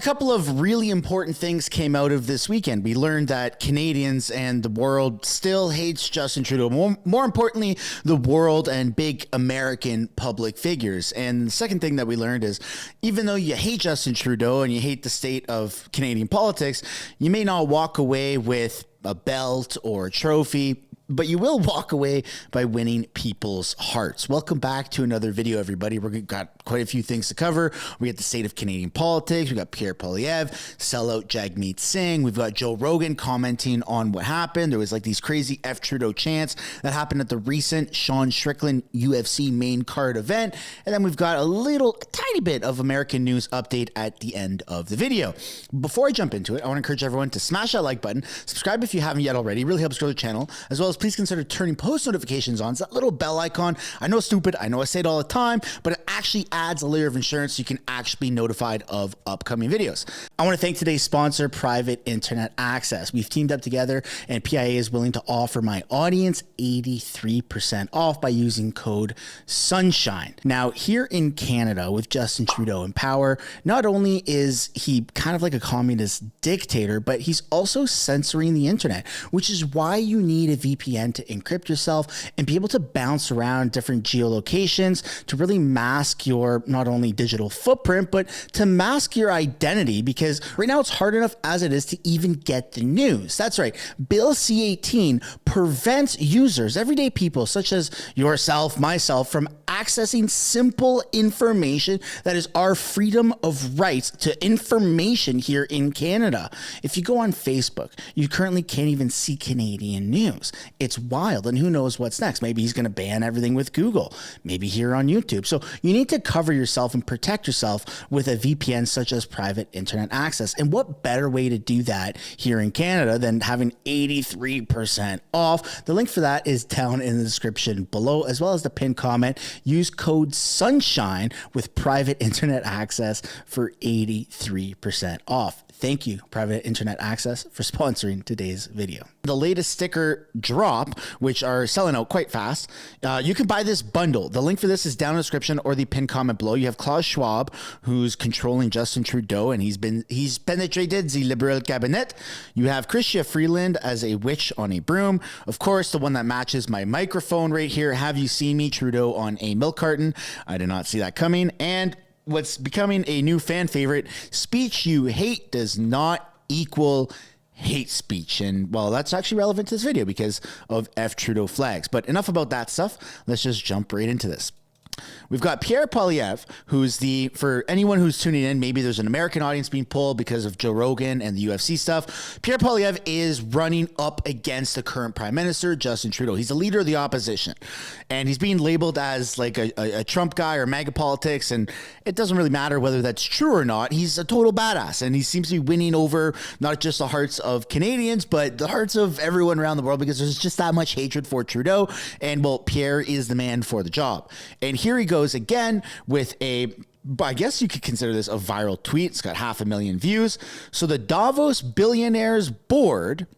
A couple of really important things came out of this weekend. We learned that Canadians and the world still hates Justin Trudeau. More importantly, the world and big American public figures. And the second thing that we learned is even though you hate Justin Trudeau and you hate the state of Canadian politics, you may not walk away with a belt or a trophy, but you will walk away by winning people's hearts. Welcome back to another video, everybody. We've got quite a few things to cover. We got the state of Canadian politics. We got Pierre Poilievre, sellout Jagmeet Singh. We've got Joe Rogan commenting on what happened. There was like these crazy F Trudeau chants that happened at the recent Sean Strickland UFC main card event. And then we've got a tiny bit of American news update at the end of the video. Before I jump into it, I want to encourage everyone to smash that like button, subscribe if you haven't yet already. It really helps grow the channel, as well as please consider turning post notifications on. It's that little bell icon. I know it's stupid. I know I say it all the time, but it actually adds a layer of insurance so you can actually be notified of upcoming videos. I want to thank today's sponsor, Private Internet Access. We've teamed up together and PIA is willing to offer my audience 83% off by using code SUNSHINE. Now, here in Canada with Justin Trudeau in power, not only is he kind of like a communist dictator, but he's also censoring the internet, which is why you need a VPN to encrypt yourself and be able to bounce around different geolocations to really mask your not only digital footprint, but to mask your identity, because right now it's hard enough as it is to even get the news. That's right. Bill C-18 prevents users, everyday people such as yourself, myself, from accessing simple information that is our freedom of rights to information here in Canada. If you go on Facebook, you currently can't even see Canadian news. It's wild, and who knows what's next. Maybe he's going to ban everything with Google, maybe here on YouTube. So you need to cover yourself and protect yourself with a VPN such as Private Internet Access. And what better way to do that here in Canada than having 83% off? The link for that is down in the description below, as well as the pinned comment. Use code SUNSHINE with Private Internet Access for 83% off. Thank you, Private Internet Access, for sponsoring today's video. The latest sticker drop, which are selling out quite fast. You can buy this bundle. The link for this is down in the description or the pinned comment below. You have Klaus Schwab, who's controlling Justin Trudeau, and he's penetrated the Liberal cabinet. You have Chrystia Freeland as a witch on a broom. Of course, the one that matches my microphone right here. Have you seen me, Trudeau, on a milk carton? I did not see that coming. And what's becoming a new fan favorite, speech you hate does not equal hate speech. And well, that's actually relevant to this video because of F Trudeau flags. But enough about that stuff. Let's just jump right into this. We've got Pierre Poilievre, who's for anyone who's tuning in, maybe there's an American audience being pulled because of Joe Rogan and the UFC stuff. Pierre Poilievre is running up against the current prime minister, Justin Trudeau. He's the leader of the opposition, and he's being labeled as like a Trump guy or MAGA politics, and it doesn't really matter whether that's true or not. He's a total badass, and he seems to be winning over not just the hearts of Canadians, but the hearts of everyone around the world, because there's just that much hatred for Trudeau, and well, Pierre is the man for the job. And here he goes again with I guess you could consider this a viral tweet. It's got 500,000 views. So the Davos billionaires board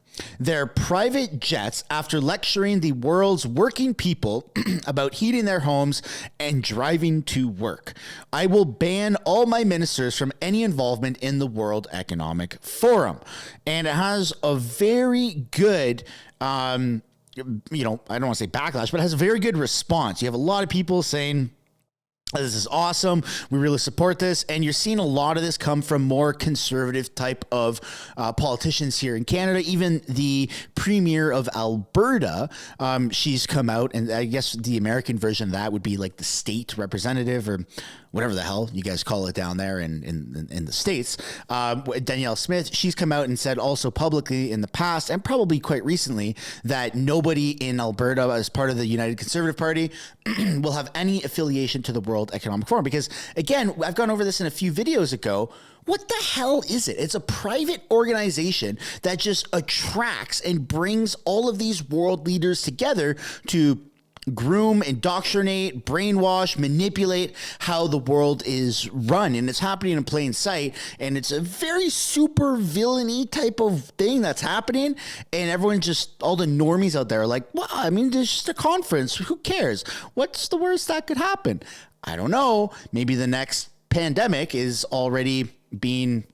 their private jets after lecturing the world's working people about heating their homes and driving to work. I will ban all my ministers from any involvement in the World Economic Forum. And it has a very good I don't want to say backlash, but it has a very good response. You have a lot of people saying, this is awesome. We really support this. And you're seeing a lot of this come from more conservative type of politicians here in Canada. Even the premier of Alberta, she's come out, and I guess the American version of that would be like the state representative or whatever the hell you guys call it down there in the States. Danielle Smith, she's come out and said also publicly in the past and probably quite recently that nobody in Alberta as part of the United Conservative Party will have any affiliation to the World Economic Forum. Because again, I've gone over this in a few videos ago. What the hell is it? It's a private organization that just attracts and brings all of these world leaders together to groom, indoctrinate, brainwash, manipulate how the world is run. And it's happening in plain sight. And it's a very super villainy type of thing that's happening. And everyone just, all the normies out there are like, well, I mean, there's just a conference. Who cares? What's the worst that could happen? I don't know. Maybe the next pandemic is already being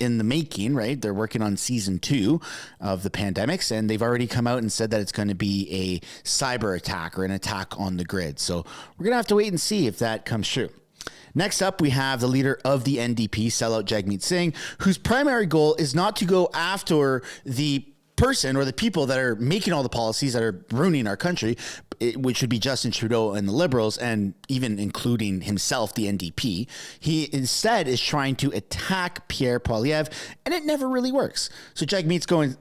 in the making, right? They're working on season 2 of the pandemics, and they've already come out and said that it's going to be a cyber attack or an attack on the grid. So we're going to have to wait and see if that comes true. Next up, we have the leader of the NDP, sellout Jagmeet Singh, whose primary goal is not to go after the person or the people that are making all the policies that are ruining our country, which would be Justin Trudeau and the Liberals, and even including himself, the NDP. He instead is trying to attack Pierre Poilievre, and it never really works. So Jagmeet's going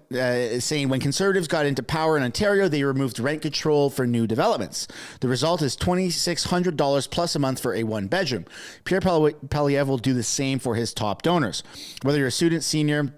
saying when Conservatives got into power in Ontario, they removed rent control for new developments. The result is $2,600 plus a month for a one-bedroom. Pierre Poilievre will do the same for his top donors. Whether you're a student, senior,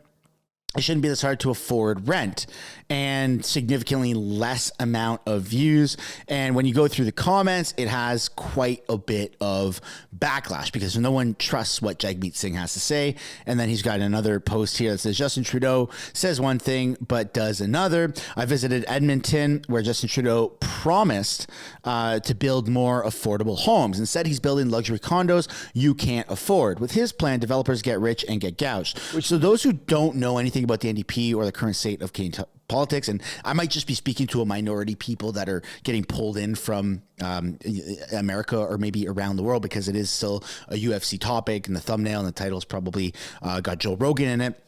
it shouldn't be this hard to afford rent, and significantly less amount of views. And when you go through the comments, it has quite a bit of backlash because no one trusts what Jagmeet Singh has to say. And then he's got another post here that says Justin Trudeau says one thing but does another. I visited Edmonton, where Justin Trudeau promised to build more affordable homes. Instead, he's building luxury condos you can't afford. With his plan, developers get rich and get gouged. So those who don't know anything about the NDP or the current state of Canadian politics, and I might just be speaking to a minority people that are getting pulled in from America or maybe around the world, because it is still a UFC topic, and the thumbnail and the title's probably got Joe Rogan in it.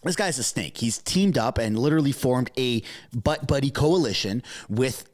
This guy's a snake. He's teamed up and literally formed a butt buddy coalition with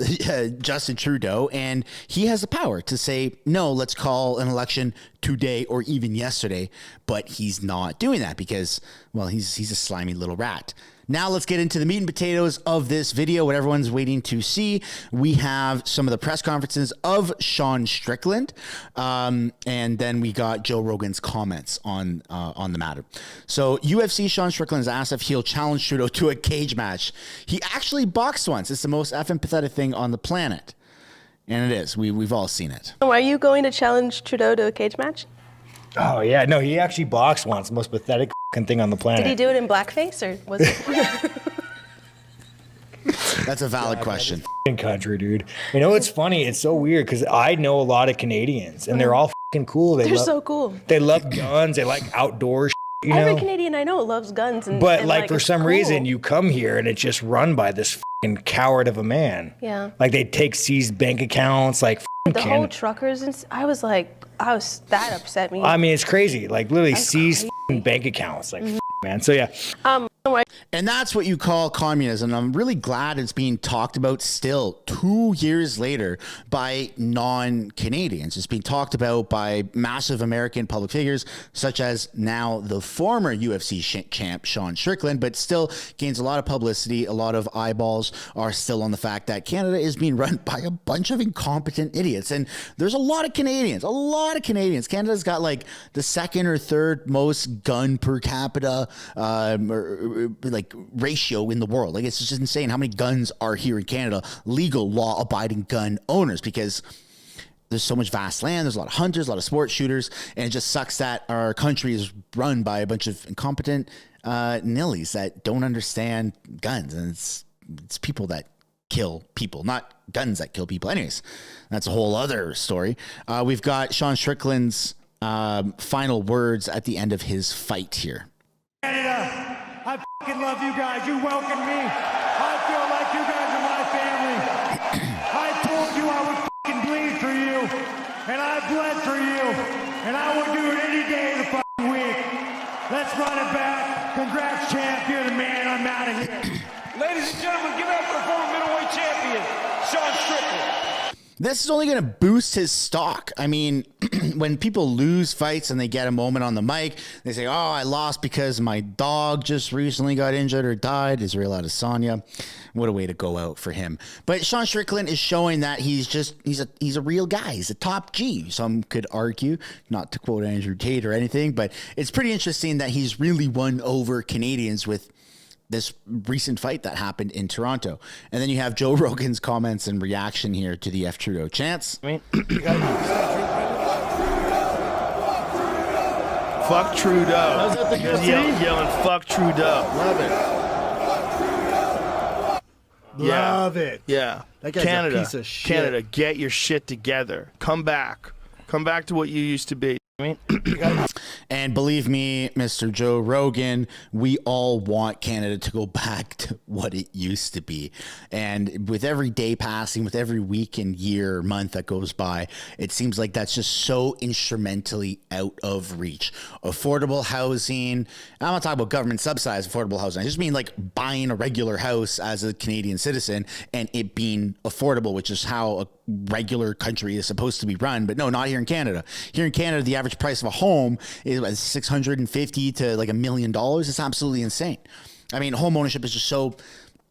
Justin Trudeau, and he has the power to say, no, let's call an election today or even yesterday, but he's not doing that because, well, he's a slimy little rat. Now let's get into the meat and potatoes of this video, what everyone's waiting to see. We have some of the press conferences of Sean Strickland, and then we got Joe Rogan's comments on the matter. So UFC Sean Strickland's asked if he'll challenge Trudeau to a cage match. He actually boxed once. It's the most effing pathetic thing on the planet. And it is. We've all seen it. Are you going to challenge Trudeau to a cage match? Oh, yeah. No, he actually boxed once. The most pathetic thing on the planet. Did he do it in blackface, or was it? That's a valid question. Country, dude. You know, it's funny. It's so weird because I know a lot of Canadians, and they're all cool. They're so cool. They love guns. They like outdoor you know? Every Canadian I know loves guns. But like for some reason, you come here and it's just run by this coward of a man. Yeah. Like they take seized bank accounts, like the whole truckers. And that upset me. I mean, it's crazy. Like literally seized bank accounts. Like man. So yeah. And that's what you call communism. I'm really glad it's being talked about still 2 years later by non-Canadians. It's being talked about by massive American public figures, such as now the former UFC champ, Sean Strickland, but still gains a lot of publicity. A lot of eyeballs are still on the fact that Canada is being run by a bunch of incompetent idiots. And there's a lot of Canadians. Canada's got like the second or third most gun per capita like ratio in the world. Like it's just insane how many guns are here in Canada, legal law-abiding gun owners, because there's so much vast land, there's a lot of hunters, a lot of sports shooters, and it just sucks that our country is run by a bunch of incompetent nillies that don't understand guns, and it's people that kill people, not guns that kill people. Anyways, that's a whole other story. We've got Sean Strickland's final words at the end of his fight here. Canada, I fucking love you guys. You welcome me. I feel like you guys are my family. I told you I would fucking bleed for you, and I bled for you, and I will do it any day of the fucking week. Let's run it back. Congrats, champ. You're the man. I'm out of here. Ladies and gentlemen, give it up for the former middleweight champion, Sean Strickland. This is only going to boost his stock. I mean, when people lose fights and they get a moment on the mic, they say, oh, I lost because my dog just recently got injured or died. Israel Adesanya. What a way to go out for him. But Sean Strickland is showing that he's a real guy. He's a top G. Some could argue, not to quote Andrew Tate or anything, but it's pretty interesting that he's really won over Canadians with this recent fight that happened in Toronto. And then you have Joe Rogan's comments and reaction here to the F Trudeau chants. I mean, fuck Trudeau. Yelling, fuck Trudeau. Love it. Love it. Yeah. That guy's a piece of shit. Canada, get your shit together. Come back. Come back to what you used to be. And believe me, Mr. Joe Rogan, we all want Canada to go back to what it used to be. And with every day passing, with every week and year or month that goes by, it seems like that's just so instrumentally out of reach. Affordable housing, I'm not talking about government subsidized affordable housing. I just mean like buying a regular house as a Canadian citizen and it being affordable, which is how a regular country is supposed to be run. But no, not here in Canada. Here in Canada, the average price of a home is $650,000 to like $1 million. It's absolutely insane. I mean, home ownership is just so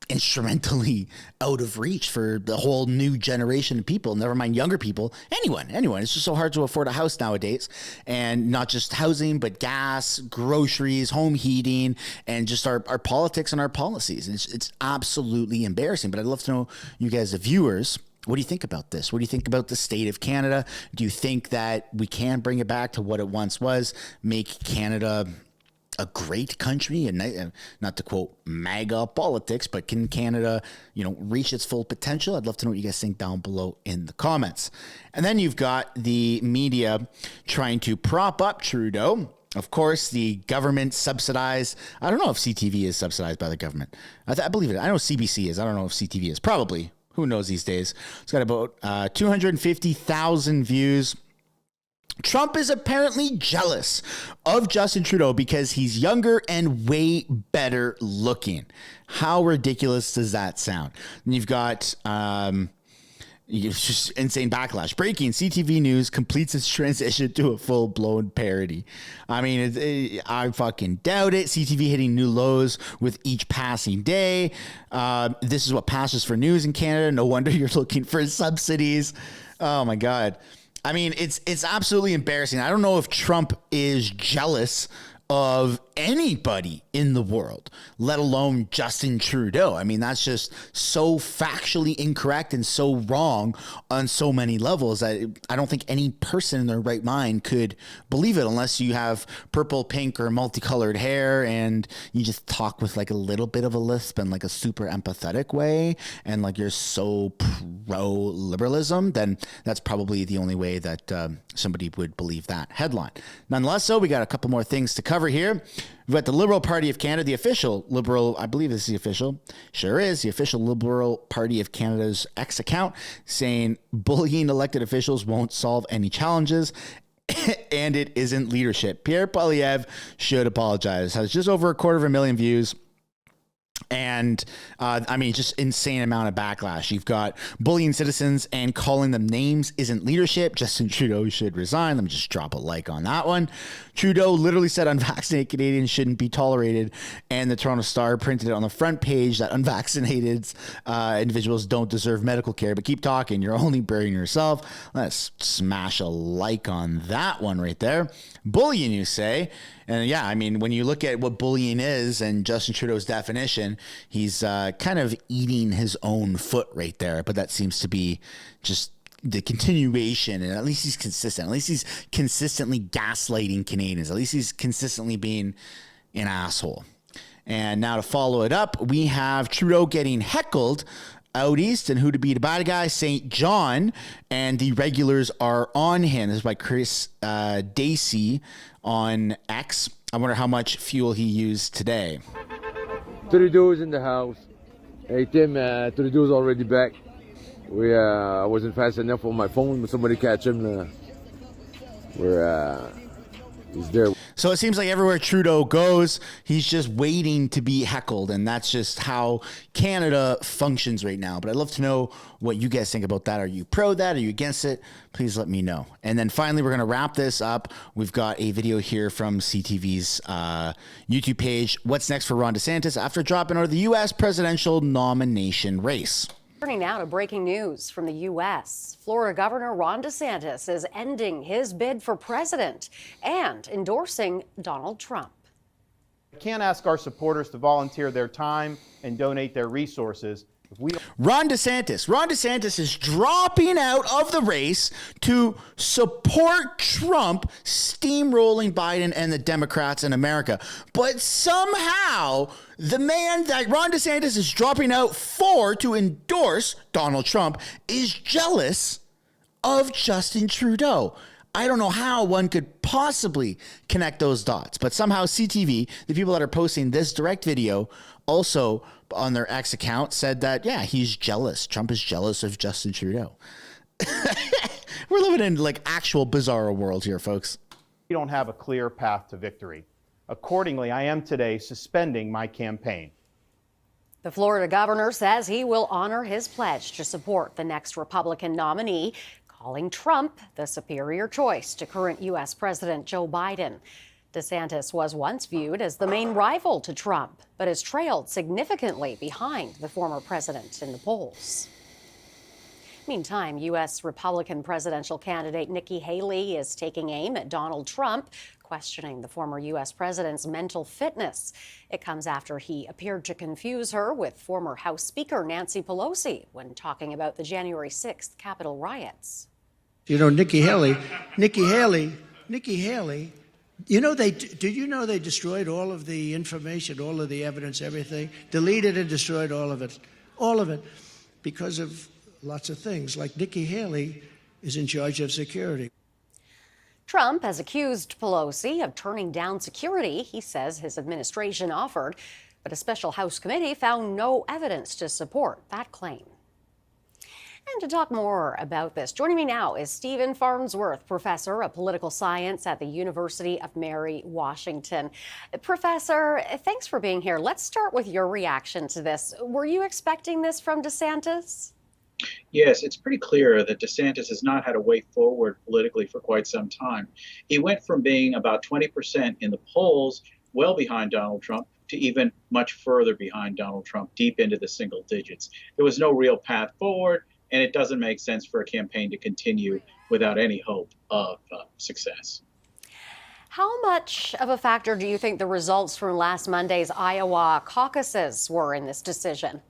instrumentally out of reach for the whole new generation of people, never mind younger people, anyone. It's just so hard to afford a house nowadays, and not just housing, but gas, groceries, home heating, and just our politics and our policies. It's absolutely embarrassing. But I'd love to know, you guys, the viewers, what do you think about this? What do you think about the state of Canada? Do you think that we can bring it back to what it once was, make Canada a great country? And not to quote MAGA politics, but can Canada, reach its full potential? I'd love to know what you guys think down below in the comments. And then you've got the media trying to prop up Trudeau. Of course, the government subsidized. I don't know if CTV is subsidized by the government. I believe it. I know CBC is. I don't know if CTV is. Probably. Who knows these days? It's got about 250,000 views. Trump is apparently jealous of Justin Trudeau because he's younger and way better looking. How ridiculous does that sound? And you've got it's just insane backlash. Breaking: CTV News completes its transition to a full-blown parody. I mean, I fucking doubt it. CTV hitting new lows with each passing day. This is what passes for news in Canada. No wonder you're looking for subsidies. Oh my God. I mean, it's absolutely embarrassing. I don't know if Trump is jealous of anybody in the world, let alone Justin Trudeau. I mean, that's just so factually incorrect and so wrong on so many levels that I don't think any person in their right mind could believe it, unless you have purple, pink, or multicolored hair and you just talk with like a little bit of a lisp and like a super empathetic way, and like you're so pro-liberalism, then that's probably the only way that somebody would believe that headline. Nonetheless, so we got a couple more things to cover here. We've got the Liberal Party of Canada, the official Liberal, I believe this is the official, sure is, the official Liberal Party of Canada's X account, saying bullying elected officials won't solve any challenges and it isn't leadership. Pierre Poilievre should apologize. Has just over 250,000 views. And I mean, just insane amount of backlash. You've got bullying citizens and calling them names isn't leadership. Justin Trudeau should resign. Let me just drop a like on that one. Trudeau literally said unvaccinated Canadians shouldn't be tolerated. And the Toronto Star printed it on the front page that unvaccinated individuals don't deserve medical care. But keep talking. You're only burying yourself. Let's smash a like on that one right there. Bullying, you say? And yeah, I mean, when you look at what bullying is and Justin Trudeau's definition, he's kind of eating his own foot right there. But that seems to be just the continuation, and at least he's consistent. At least he's consistently gaslighting Canadians. At least he's consistently being an asshole. And now to follow it up, we have Trudeau getting heckled out east, and who to be the bad guy? St. John, and the regulars are on him. This is by Chris Dacey on X. I wonder how much fuel he used today. Trudeau's in the house. Hey Tim, Trudeau's already back. I wasn't fast enough on my phone, but somebody catch him. He's there. So it seems like everywhere Trudeau goes, he's just waiting to be heckled, and that's just how Canada functions right now. But I'd love to know what you guys think about that. Are you pro that? Are you against it? Please let me know. And then finally, we're going to wrap this up. We've got a video here from CTV's YouTube page. What's next for Ron DeSantis after dropping out of the U.S. presidential nomination race? Turning now to breaking news from the U.S. Florida Governor Ron DeSantis is ending his bid for president and endorsing Donald Trump. I can't ask our supporters to volunteer their time and donate their resources. Ron DeSantis is dropping out of the race to support Trump steamrolling Biden and the Democrats in America. But somehow the man that Ron DeSantis is dropping out for to endorse Donald Trump is jealous of Justin Trudeau. I don't know how one could possibly connect those dots, but somehow CTV, the people that are posting this direct video, also on their X account said that, yeah, he's jealous. Trump is jealous of Justin Trudeau. We're living in like actual bizarro world here, folks. We don't have a clear path to victory. Accordingly, I am today suspending my campaign. The Florida governor says he will honor his pledge to support the next Republican nominee, calling Trump the superior choice to current U.S. President Joe Biden. DeSantis was once viewed as the main rival to Trump, but has trailed significantly behind the former president in the polls. Meantime, U.S. Republican presidential candidate Nikki Haley is taking aim at Donald Trump, questioning the former U.S. president's mental fitness. It comes after he appeared to confuse her with former House Speaker Nancy Pelosi when talking about the January 6th Capitol riots. You know, Nikki Haley, you know, did you know they destroyed all of the information, all of the evidence, everything? Deleted and destroyed all of it, because of lots of things. Like Nikki Haley is in charge of security. Trump has accused Pelosi of turning down security he says his administration offered, but a special House committee found no evidence to support that claim. And to talk more about this, joining me now is Stephen Farnsworth, professor of political science at the University of Mary Washington. Professor, thanks for being here. Let's start with your reaction to this. Were you expecting this from DeSantis? Yes, it's pretty clear that DeSantis has not had a way forward politically for quite some time. He went from being about 20% in the polls, well behind Donald Trump, to even much further behind Donald Trump, deep into the single digits. There was no real path forward, and it doesn't make sense for a campaign to continue without any hope of success. How much of a factor do you think the results from last Monday's Iowa caucuses were in this decision?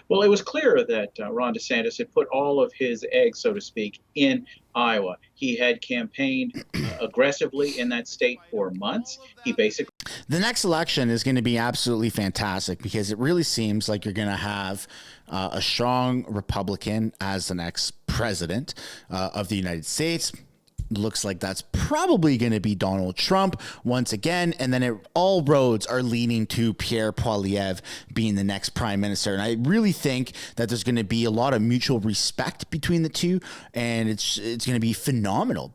Well, it was clear that Ron DeSantis had put all of his eggs, so to speak, in Iowa. He had campaigned aggressively in that state for months. The next election is going to be absolutely fantastic because it really seems like you're going to have a strong Republican as the next president of the United States. Looks like that's probably going to be Donald Trump once again. And then all roads are leading to Pierre Poilievre being the next prime minister. And I really think that there's going to be a lot of mutual respect between the two. And it's going to be phenomenal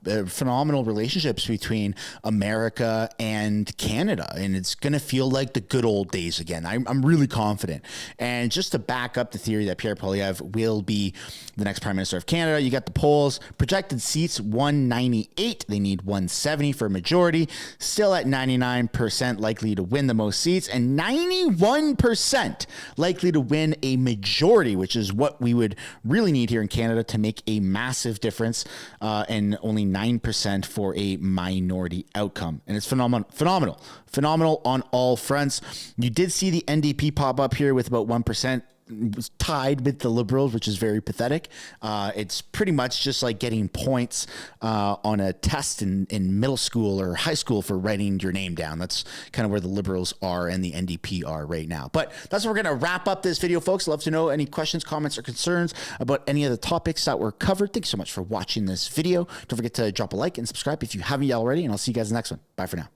relationships between America and Canada. And it's going to feel like the good old days again. I'm really confident. And just to back up the theory that Pierre Poilievre will be the next prime minister of Canada, you got the polls, projected seats 198. They need 170 for a majority, still at 99% likely to win the most seats, and 91% likely to win a majority, which is what we would really need here in Canada to make a massive difference, and only 9% for a minority outcome. And it's phenomenal on all fronts. You did see the NDP pop up here with about 1%. Was tied with the Liberals, which is very pathetic. It's pretty much just like getting points on a test in middle school or high school for writing your name down. That's kind of where the Liberals are and the NDP are right now. But that's where we're going to wrap up this video, folks. Love to know any questions, comments, or concerns about any of the topics that were covered. Thanks so much for watching this video. Don't forget to drop a like and subscribe if you haven't yet already, and I'll see you guys in the next one. Bye for now.